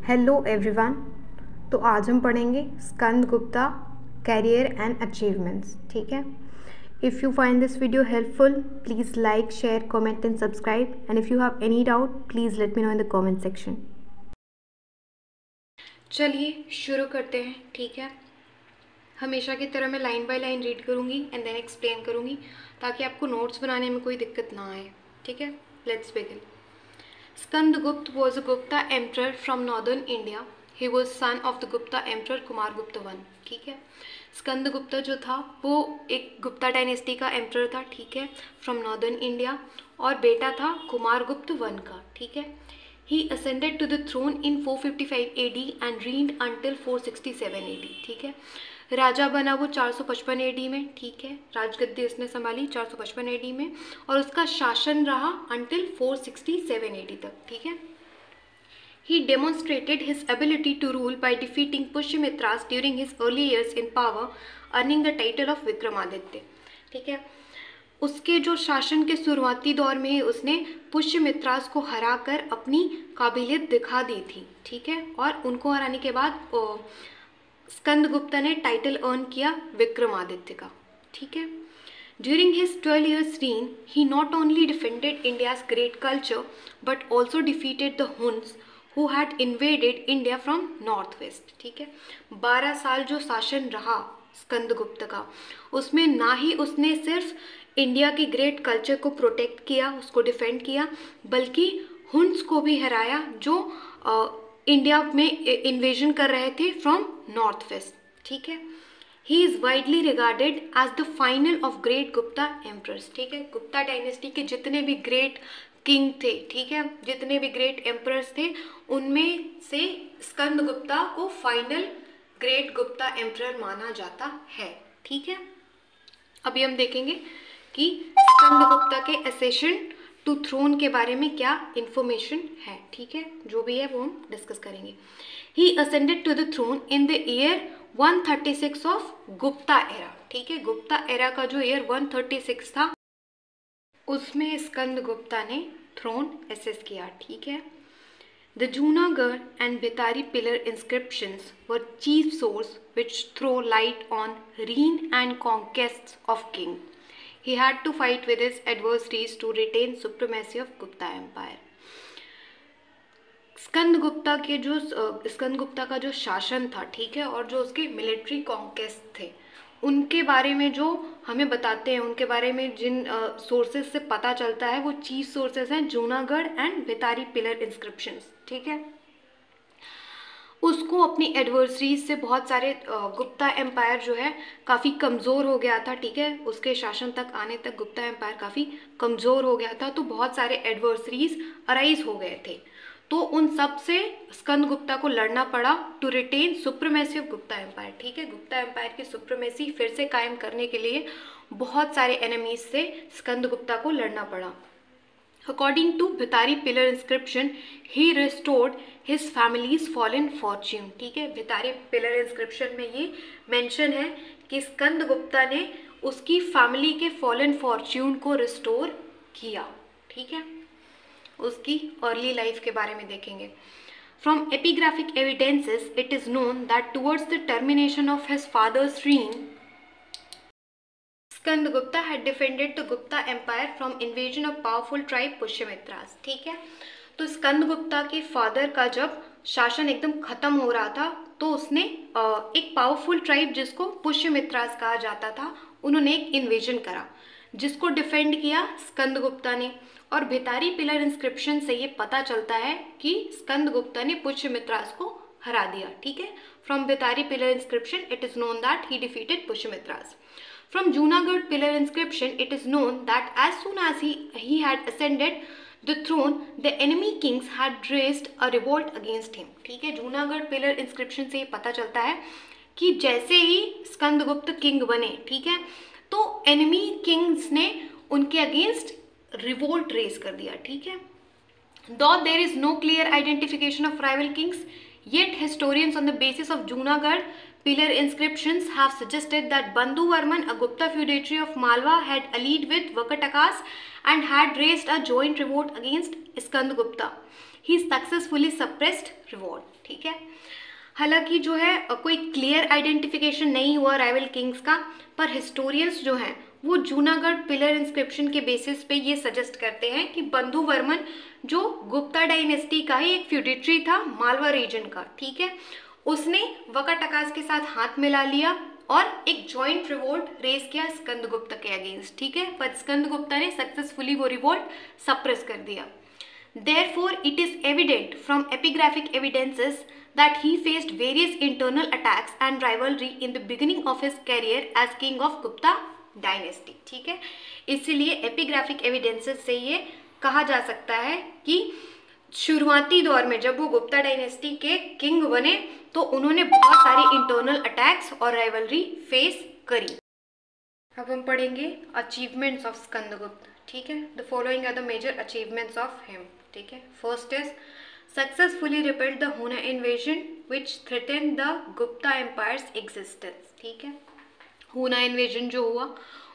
Hello everyone. तो आज हम पढ़ेंगे स्कंद गुप्ता कैरियर एंड अचीवमेंट्स। ठीक है। If you find this video helpful please like, share, comment and subscribe, and if you have any doubt please let me know in the comment section. चलिए शुरू करते हैं। ठीक है। हमेशा की तरह मैं लाइन बाय लाइन रीड करूँगी एंड देन एक्सप्लेन करूँगी ताकि आपको नोट्स बनाने में कोई दिक्कत ना आए। ठीक है। Let's begin. Skandagupta was a Gupta emperor from northern India. He was son of the Gupta emperor Kumaragupta one. ठीक है। स्कंदगुप्ता जो था वो एक गुप्ता डायनेस्टी का एम्प्रर था। ठीक है। फ्रॉम नॉर्दर्न इंडिया, और बेटा था कुमारगुप्त वन का। ठीक है। He ascended to the throne in 455 AD and reigned until 467 AD। ठीक है। राजा बना वो 455 AD में। ठीक है। राजगद्दी उसने संभाली 455 AD में, और उसका शासन रहा until 467 AD तक। ठीक है। He demonstrated his ability to rule by defeating Pushyamithras during his early years in power, earning the title of Vikramaditya. ठीक है। उसके जो शासन के शुरुआती दौर में ही उसने पुष्यमित्रास को हराकर अपनी काबिलियत दिखा दी थी। ठीक है। और उनको हराने के बाद स्कंदगुप्ता ने टाइटल अर्न किया विक्रमादित्य का। ठीक है। During his 12 years reign, he not only defended India's great culture but also defeated the Huns who had invaded India from northwest। ठीक है। 12 साल जो शासन रहा स्कंदगुप्त का, उसमें ना ही उसने सिर्फ इंडिया के ग्रेट कल्चर को प्रोटेक्ट किया, उसको डिफेंड किया, बल्कि हुन्स को भी हराया जो इंडिया में इन्वेजन कर रहे थे फ्रॉम नॉर्थ वेस्ट। ठीक है। He is widely regarded as the final of great Gupta emperors. ठीक है। गुप्ता डायनेस्टी के जितने भी ग्रेट किंग थे, ठीक है, जितने भी ग्रेट एम्प्रर्स थे, उनमें से स्कंदगुप्ता को फाइनल ग्रेट गुप्ता एम्प्रर माना जाता है। ठीक है। अभी हम देखेंगे कि स्कंदगुप्ता के एसेशन टू थ्रोन के बारे में क्या इंफॉर्मेशन है। ठीक है। जो भी है वो हम डिस्कस करेंगे। He ascended to the throne in the year 136 of Gupta era. ठीक है। गुप्ता एरा का जो ईयर 136 था उसमें स्कंदगुप्ता ने थ्रोन एसेस किया। ठीक है। The Junagadh and Bhetari pillar inscriptions were chief source which throw light on reign and conquests of king. He had to fight with his adversaries to retain supremacy of Gupta Empire. स्कंदगुप्ता का जो शासन था, ठीक है, और जो उसके military conquest थे, उनके बारे में जो हमें बताते हैं, उनके बारे में जिन सोर्सेज से पता चलता है वो चीफ सोर्सेज हैं जूनागढ़ एंड बेतारी पिलर इंस्क्रिप्शंस। ठीक है। उसको अपनी एडवर्सरीज से बहुत सारे गुप्ता एम्पायर जो है काफ़ी कमज़ोर हो गया था। ठीक है। उसके शासन तक आने तक गुप्ता एम्पायर काफ़ी कमज़ोर हो गया था, तो बहुत सारे एडवर्सरीज अराइज हो गए थे, तो उन सब से स्कंदगुप्ता को लड़ना पड़ा to retain supremacy of Gupta empire. ठीक है। गुप्ता एम्पायर की सुप्रीमेसी फिर से कायम करने के लिए बहुत सारे एनिमीज से स्कंदगुप्ता को लड़ना पड़ा। According to Bhitari pillar inscription he restored his family's fallen fortune. ठीक है। भितारी पिलर इंस्क्रिप्शन में ये मेंशन है कि स्कंदगुप्ता ने उसकी फैमिली के फॉलन फॉर्च्यून को रिस्टोर किया। ठीक है। उसकी अर्ली लाइफ के बारे में देखेंगे। From epigraphic evidences it is known that towards the termination of his father's reign, Skandagupta had defended the Gupta empire from invasion of powerful tribe Pushyamitras. ठीक है। तो स्कंदगुप्ता के फादर का जब शासन एकदम खत्म हो रहा था, तो उसने एक पावरफुल ट्राइब जिसको पुष्यमित्रास कहा जाता था, उन्होंने एक इन्वेजन करा, जिसको डिफेंड किया स्कंदगुप्ता ने। और भितारी पिलर इंस्क्रिप्शन से ये पता चलता है कि स्कंदगुप्ता ने पुष्यमित्रास को हरा दिया। ठीक है। From Bhitari pillar inscription it is known that he defeated Pushyamitras. From Junagadh pillar inscription, it is known that as soon as he had ascended the throne, the enemy kings had raised a revolt against him. ठीक है। Junagadh pillar inscription से ये पता चलता है कि जैसे ही Skandagupta king बने, ठीक है, तो एनिमी किंग्स ने उनके अगेंस्ट रिवोल्ट रेज कर दिया। ठीक है। Though there is no clear identification of rival kings, yet historians on the basis of Junagadh pillar inscriptions have suggested that Bandhu Varman, a Gupta feudatory of Malwa, had allied with Vakatakas and had raised a joint revolt against Skandagupta. He successfully suppressed revolt. ठीक है। ठीक है। हालांकि जो है कोई clear identification नहीं हुआ राइवल किंग्स का, पर हिस्टोरियंस जो हैं वो जूनागढ़ पिलर इंस्क्रिप्शन के बेसिस पे ये सजेस्ट करते हैं कि बंधु वर्मन जो गुप्ता डायनेस्टी का ही एक फ्यूडिटरी था मालवा रीजन का, ठीक है, उसने वकाटकास के साथ हाथ मिला लिया और एक जॉइंट रिवोल्ट रेस किया स्कंदगुप्त के अगेंस्ट, ठीक है, पर स्कंदगुप्ता ने सक्सेसफुली वो रिवोल्ट सप्रेस कर दिया। Therefore, it is evident from epigraphic evidences that he faced various internal attacks and rivalry in the beginning of his career as king of Gupta dynasty, ठीक है। इसीलिए एपिग्राफिक एविडेंसेस से ये कहा जा सकता है कि शुरुआती दौर में जब वो गुप्ता डायनेस्टी के किंग बने तो उन्होंने बहुत सारी इंटरनल अटैक्स और राइवलरी फेस करी। अब हम पढ़ेंगे अचीवमेंट्स ऑफ स्कंदगुप्त, ठीक है। The following are the major achievements of him, ठीक है। First is successfully repelled the Huna invasion which threatened the Gupta empire's existence, ठीक है। हुना इन्वेजन जो हुआ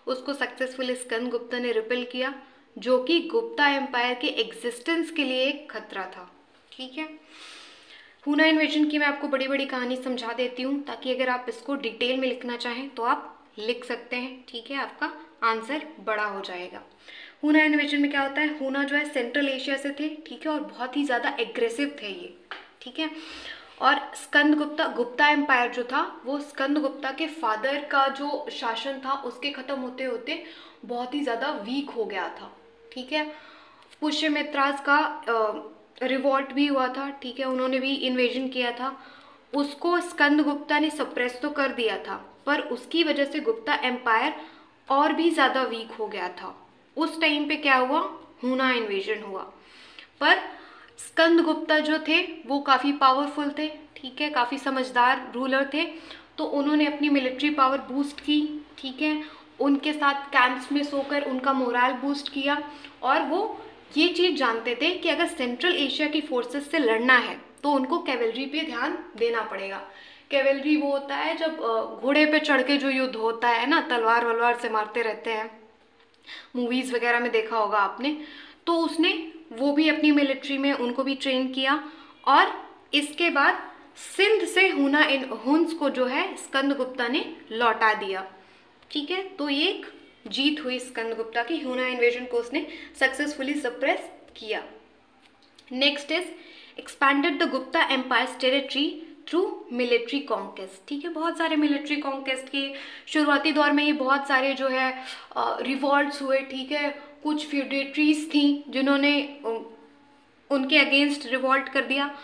उसको सक्सेसफुली स्कंदगुप्ता ने रिपेल किया, जो कि गुप्ता एम्पायर के एग्जिस्टेंस के लिए एक खतरा था, ठीक है। हुना इन्वेजन की मैं आपको बड़ी बड़ी कहानी समझा देती हूँ ताकि अगर आप इसको डिटेल में लिखना चाहें तो आप लिख सकते हैं, ठीक है, आपका आंसर बड़ा हो जाएगा। हुना इन्वेजन में क्या होता है, हुना जो है सेंट्रल एशिया से थे, ठीक है, और बहुत ही ज़्यादा एग्रेसिव थे ये, ठीक है। और स्कंदगुप्ता, गुप्ता एम्पायर जो था वो स्कंदगुप्ता के फादर का जो शासन था उसके ख़त्म होते होते बहुत ही ज़्यादा वीक हो गया था, ठीक है। पुष्यमित्रास का रिवॉल्ट भी हुआ था, ठीक है, उन्होंने भी इन्वेजन किया था, उसको स्कंदगुप्ता ने सप्रेस तो कर दिया था, पर उसकी वजह से गुप्ता एम्पायर और भी ज़्यादा वीक हो गया था। उस टाइम पे क्या हुआ, हुना इन्वेजन हुआ, पर स्कंदगुप्ता जो थे वो काफ़ी पावरफुल थे, ठीक है, काफ़ी समझदार रूलर थे, तो उन्होंने अपनी मिलिट्री पावर बूस्ट की, ठीक है, उनके साथ कैंप्स में सोकर उनका मोरल बूस्ट किया, और वो ये चीज़ जानते थे कि अगर सेंट्रल एशिया की फोर्सेस से लड़ना है तो उनको कैवेलरी पे ध्यान देना पड़ेगा। कैवेलरी वो होता है जब घोड़े पे चढ़ के जो युद्ध होता है ना, तलवार वलवार से मारते रहते हैं, मूवीज़ वगैरह में देखा होगा आपने, तो उसने वो भी अपनी मिलिट्री में उनको भी ट्रेन किया, और इसके बाद सिंध से हुन्स को जो है स्कंदगुप्ता ने लौटा दिया, ठीक है। तो ये एक जीत हुई स्कंदगुप्ता की, हुना इन्वेजन को उसने सक्सेसफुली सप्रेस किया। Next is expanded the Gupta empire's territory through military conquest, ठीक है। बहुत सारे मिलिट्री कॉन्केस्ट के शुरुआती दौर में ही बहुत सारे जो है रिवॉल्ट्स हुए, ठीक है, कुछ फ्यूडेटरीज थी जिन्होंने उनके अगेंस्ट रिवॉल्ट कर दिया,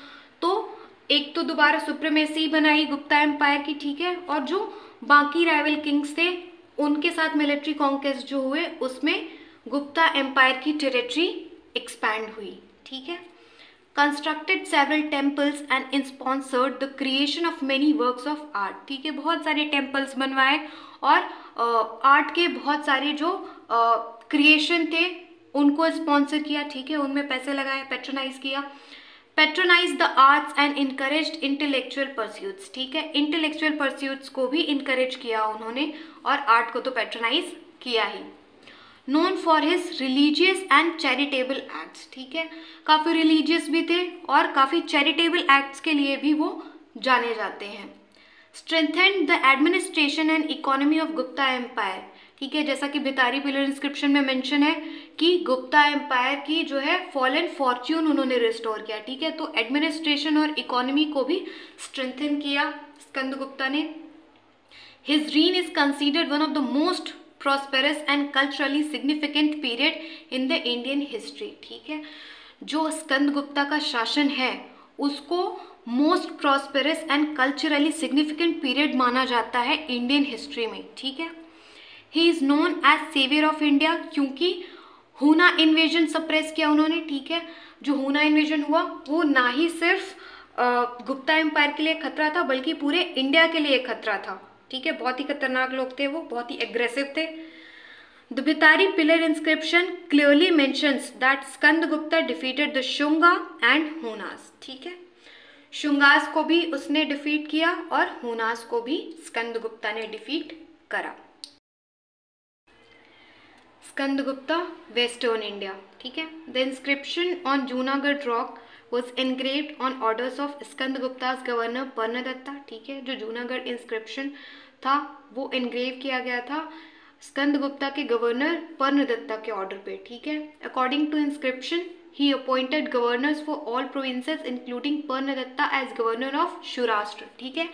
तो एक तो दोबारा सुप्रीमेसी बनाई गुप्ता एम्पायर की, ठीक है, और जो बाकी राइवल किंग्स थे उनके साथ मिलिट्री कॉन्केस्ट जो हुए उसमें गुप्ता एम्पायर की टेरिटरी एक्सपैंड हुई, ठीक है। Constructed several temples and sponsored the creation of many works of art, ठीक है, बहुत सारे टेम्पल्स बनवाए और आर्ट के बहुत सारे जो क्रिएशन थे उनको स्पॉन्सर किया, ठीक है, उनमें पैसे लगाए, पैट्रोनाइज किया। Patronise the arts and encouraged intellectual pursuits, ठीक है, इंटेलेक्चुअल परस्यूट्स को भी इनकरेज किया उन्होंने और आर्ट को तो पैट्रोनाइज किया ही। Known for his religious and charitable acts, ठीक है, काफ़ी रिलीजियस भी थे और काफ़ी चैरिटेबल एक्ट्स के लिए भी वो जाने जाते हैं। Strengthened the administration and economy of Gupta empire, ठीक है, जैसा कि भितारी पिलर इंस्क्रिप्शन में मेंशन है कि गुप्ता एम्पायर की जो है फॉलन फॉर्च्यून उन्होंने रिस्टोर किया, ठीक है, तो एडमिनिस्ट्रेशन और इकोनॉमी को भी स्ट्रेंथन किया स्कंदगुप्ता ने। His reign is considered one of the most prosperous and culturally significant period in the Indian history, ठीक है, जो स्कंदगुप्ता का शासन है उसको most prosperous and culturally significant period माना जाता है इंडियन हिस्ट्री में, ठीक है। He is known as saviour of India, क्योंकि हुना इन्वेजन सप्रेस किया उन्होंने, ठीक है, जो हुना इन्वेजन हुआ वो ना ही सिर्फ गुप्ता एम्पायर के लिए खतरा था बल्कि पूरे इंडिया के लिए खतरा था, ठीक है, बहुत ही खतरनाक लोग थे वो, बहुत ही एग्रेसिव थे। The Bhitari pillar inscription clearly mentions that Skandagupta defeated the Shunga and Hunas, ठीक है, शुंगास को भी उसने डिफीट किया और हुनास को भी स्कंदगुप्ता ने डिफीट करा। स्कंदगुप्ता वेस्टर्न इंडिया, ठीक है, the inscription on Junagadh rock was engraved on orders of Skandagupta's governor Parnadatta, ठीक है। जो जूनागढ़ इंस्क्रिप्शन था वो एनग्रेव किया गया था स्कंदगुप्ता के गवर्नर पर्णदत्ता के ऑर्डर पे, ठीक है। According to inscription he appointed governors for all provinces including Parnadatta as governor of Saurashtra, ठीक है।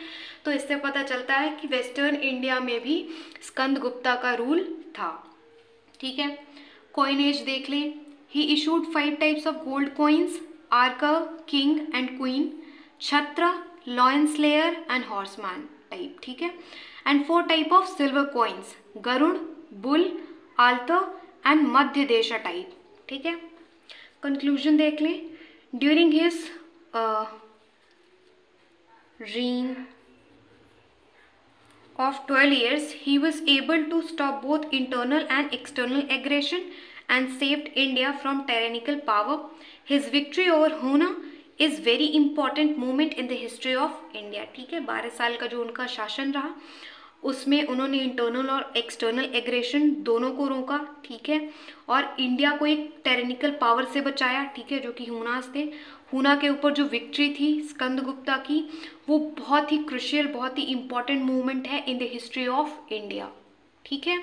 तो इससे पता चलता है कि वेस्टर्न इंडिया में भी स्कंदगुप्ता का रूल था, ठीक है। कॉइनेज देख लें। he issued 5 types of gold coins, archer, king and queen, छत्र, lion slayer and horseman type, ठीक है। and 4 type of silver coins, Garuda, bull, altar and Madhyadesha type, ठीक है। कंक्लूजन देख लें। During his reign of 12 years, he was able to stop both internal and external aggression and saved India from tyrannical power. His victory over Huna is very important moment in the history of India, ठीक है। 12 साल का जो उनका शासन रहा उसमें उन्होंने इंटरनल और एक्सटर्नल एग्रेशन दोनों को रोका, ठीक है। और इंडिया को एक टेरेनिकल पावर से बचाया, ठीक है, जो कि हुनास थे। हुना के ऊपर जो विक्ट्री थी स्कंदगुप्ता की, वो बहुत ही क्रुशियल, बहुत ही इंपॉर्टेंट मूवमेंट है in the history of India, ठीक है।